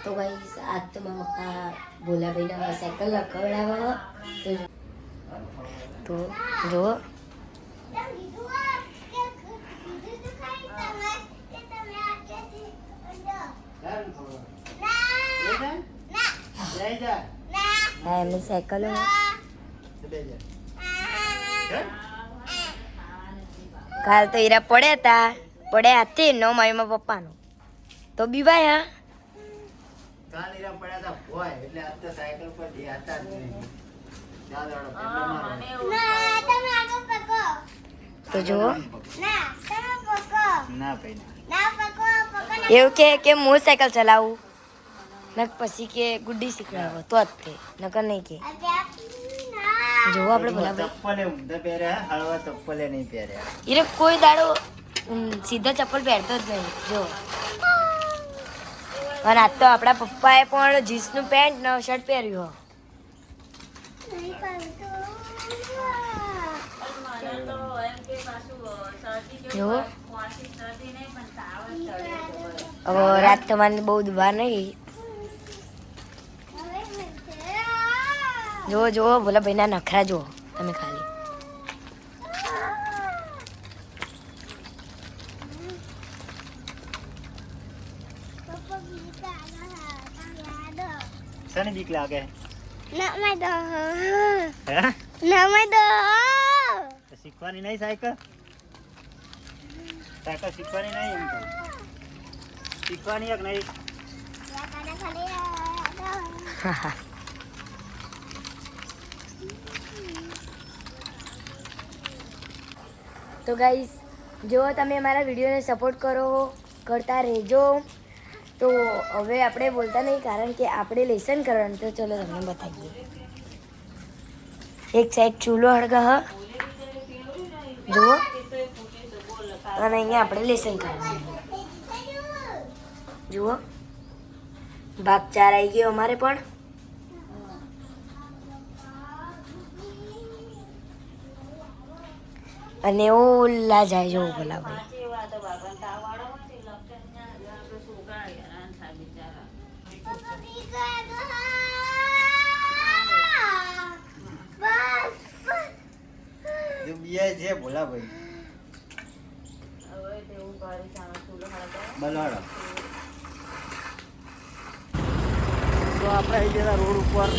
तो गाइस आज तो मारा पप्पा बोला भाई साइकिल रखवड़ावा तो जो मैं साइकिल काल तो हीरा પડ્યા હાથે નો મારીમાં પપ્પાનો તો બીવાયા કાલ હીરા પડ્યા હતા ભોય એટલે આજ તો સાયકલ પર હતા જ નહીં તમે આગળ પકો તો જો ના તમે પકો ના ભાઈ ના પકો એવું કે હું સાયકલ ચલાવું નક પછી કે ગુડ્ડી શીખવાડો તો જ તે નકર નહીં કે જો આપણે ભલા ચપ્પલે ઊંધા પહેર્યા હળવા ચપ્પલે નહીં પહેર્યા હીરે કોઈ દાડો સીધા ચપ્પલ પહેરતો જ નહીં જો અને આજ તો આપણા પપ્પાએ પણ જીન્સનું પેન્ટ ને શર્ટ પહેર્યું જો હવે રાત તમારે બહુ દુબાર નહીં જો જો ભોલા ભાઈના નખરા જુઓ તમે ખાલી સને બીક લાગે ના મે દો હે ના મે દો શીખવાની નહીં સાયકલ સાયકલ શીખવાની નહીં એમ તો શીખવાની એક નહીં તો ગાઈસ જો તમે અમારા વિડીયોને સપોર્ટ કરતા રહેજો તો હવે આપણે બોલતા નહીં કારણ કે આપણે લેસન કરવાનું તો ચલો તમને બતાવીએ એક સાઈડ ચૂલો હળગા હ જુઓ અને અહીંયા આપણે લેસન કરવાનું જુઓ ભાગ 4 આવી ગયો અમારે પણ અને ઓલા જાય જો ભલા ભાઈ છે ભોલા ભાઈ બલવાડો તો આપણે આવી ગયા રોડ ઉપર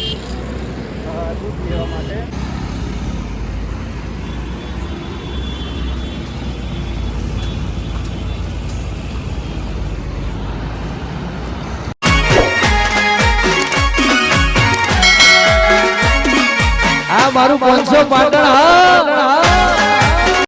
દૂધ લેવા માટે મારું 500 પાટણ હા